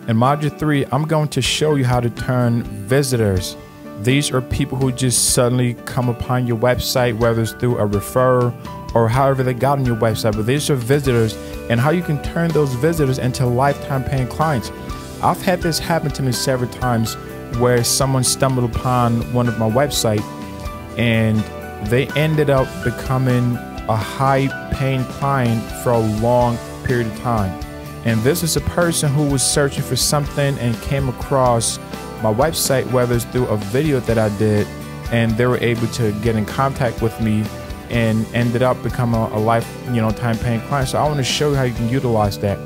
In Module 3, I'm going to show you how to turn visitors. These are people who just suddenly come upon your website, whether it's through a referral or however they got on your website, but these are visitors, and how you can turn those visitors into lifetime paying clients. I've had this happen to me several times where someone stumbled upon one of my websites and they ended up becoming a high paying client for a long period of time. And this is a person who was searching for something and came across my website, whether it's through a video that I did, and they were able to get in contact with me and ended up becoming a lifetime paying client. So I want to show you how you can utilize that.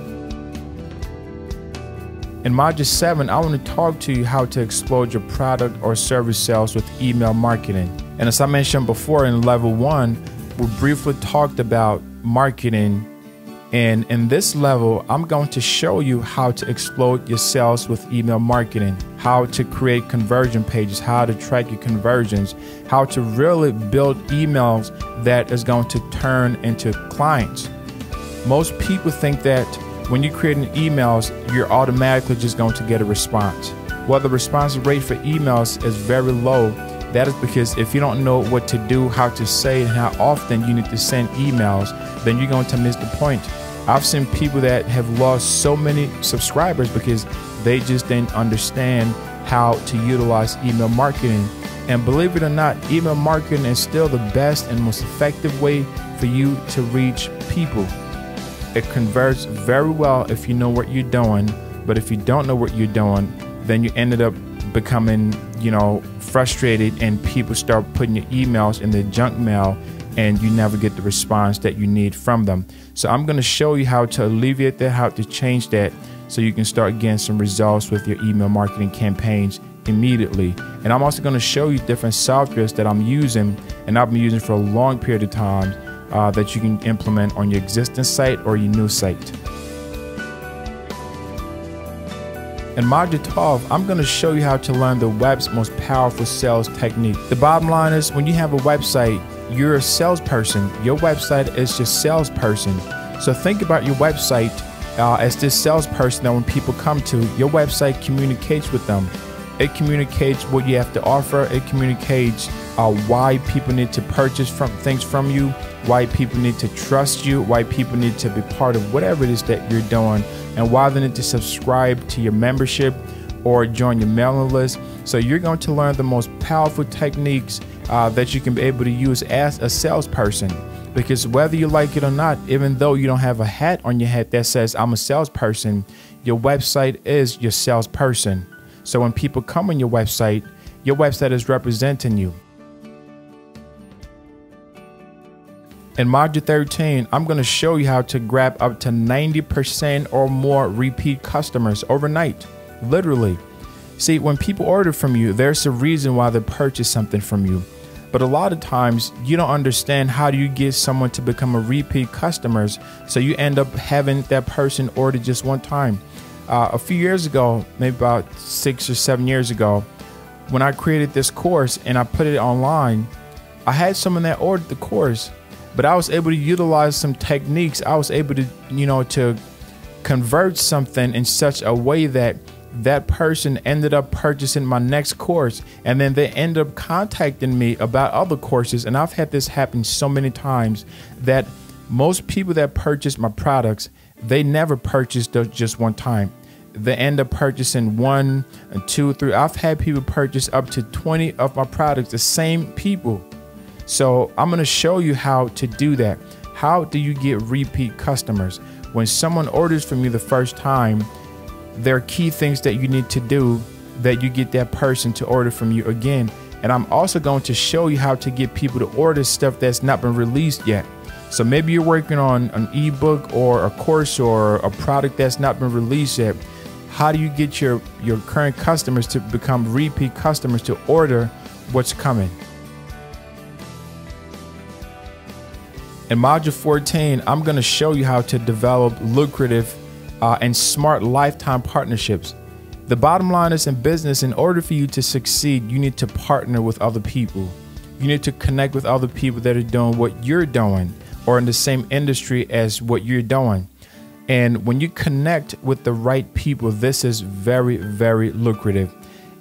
In Module 7, I want to talk to you how to explode your product or service sales with email marketing. And as I mentioned before in Level 1, we briefly talked about marketing. And in this level, I'm going to show you how to explode your sales with email marketing, how to create conversion pages, how to track your conversions, how to really build emails that is going to turn into clients. Most people think that when you're creating emails, you're automatically just going to get a response. Well, the response rate for emails is very low. That is because if you don't know what to do, how to say it, and how often you need to send emails, then you're going to miss the point. I've seen people that have lost so many subscribers because they just didn't understand how to utilize email marketing. And believe it or not, email marketing is still the best and most effective way for you to reach people. It converts very well if you know what you're doing, but if you don't know what you're doing, then you ended up becoming, frustrated, and people start putting your emails in their junk mail and you never get the response that you need from them. So I'm going to show you how to alleviate that, how to change that, so you can start getting some results with your email marketing campaigns immediately. And I'm also going to show you different softwares that I'm using and I've been using for a long period of time that you can implement on your existing site or your new site. In Module 12, I'm going to show you how to learn the web's most powerful sales technique. The bottom line is, when you have a website, you're a salesperson. Your website is your salesperson. So think about your website as this salesperson that when people come to, your website communicates with them. It communicates what you have to offer. It communicates why people need to purchase things from you, why people need to trust you, why people need to be part of whatever it is that you're doing, and why they need to subscribe to your membership or join your mailing list. So you're going to learn the most powerful techniques that you can be able to use as a salesperson. Because whether you like it or not, even though you don't have a hat on your head that says I'm a salesperson, your website is your salesperson. So when people come on your website is representing you. In Module 13, I'm going to show you how to grab up to 90% or more repeat customers overnight, literally. See, when people order from you, there's a reason why they purchase something from you. But a lot of times you don't understand how do you get someone to become a repeat customer, so you end up having that person order just one time. A few years ago, maybe about 6 or 7 years ago, when I created this course and I put it online, I had someone that ordered the course, but I was able to utilize some techniques. I was able to, to convert something in such a way that that person ended up purchasing my next course, and then they end up contacting me about other courses. And I've had this happen so many times that most people that purchase my products, they never purchase just one time. They end up purchasing 1, 2, 3. I've had people purchase up to 20 of my products, the same people. So I'm going to show you how to do that. How do you get repeat customers? When someone orders from you the first time, there are key things that you need to do that you get that person to order from you again. And I'm also going to show you how to get people to order stuff that's not been released yet. So maybe you're working on an ebook or a course or a product that's not been released yet. How do you get your current customers to become repeat customers to order what's coming? In Module 14, I'm going to show you how to develop lucrative and smart lifetime partnerships. The bottom line is, in business, in order for you to succeed, you need to partner with other people. You need to connect with other people that are doing what you're doing or in the same industry as what you're doing. And when you connect with the right people, this is very, very lucrative.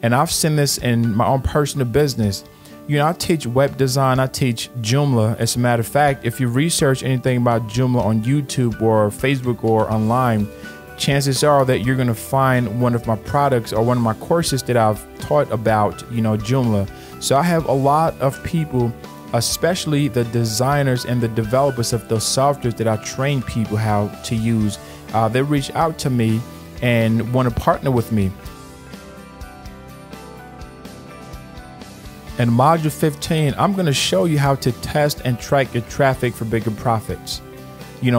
And I've seen this in my own personal business. You know, I teach web design, I teach Joomla. As a matter of fact, if you research anything about Joomla on YouTube or Facebook or online, chances are that you're going to find one of my products or one of my courses that I've taught about, Joomla. So I have a lot of people, especially the designers and the developers of those softwares that I train people how to use. They reach out to me and want to partner with me. In module 15, I'm going to show you how to test and track your traffic for bigger profits.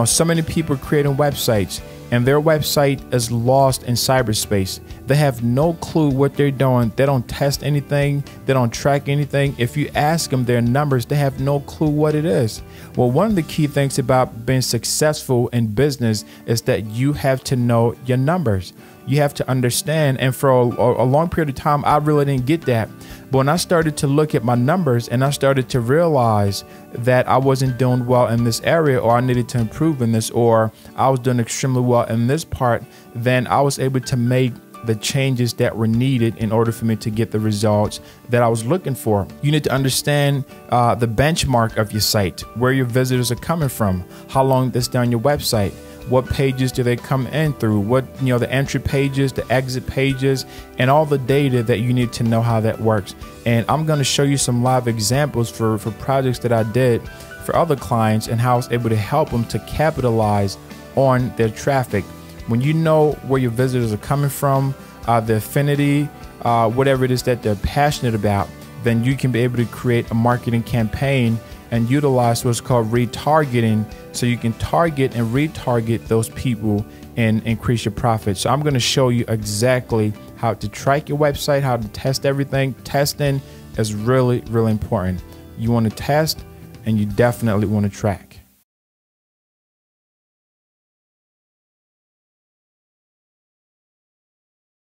So many people are creating websites and their website is lost in cyberspace. They have no clue what they're doing. They don't test anything. They don't track anything. If you ask them their numbers, they have no clue what it is. Well, one of the key things about being successful in business is that you have to know your numbers. You have to understand. And for a long period of time, I really didn't get that. But when I started to look at my numbers and I started to realize that I wasn't doing well in this area, or I needed to improve in this, or I was doing extremely well in this part, then I was able to make the changes that were needed in order for me to get the results that I was looking for. You need to understand the benchmark of your site, where your visitors are coming from, how long that's on your website. What pages do they come in through? What, the entry pages, the exit pages, and all the data that you need to know how that works. And I'm going to show you some live examples for projects that I did for other clients and how I was able to help them to capitalize on their traffic. When you know where your visitors are coming from, the affinity, whatever it is that they're passionate about, then you can be able to create a marketing campaign and utilize what's called retargeting, so you can target and retarget those people and increase your profit. So I'm going to show you exactly how to track your website, how to test everything. Testing is really, really important. You want to test and you definitely want to track.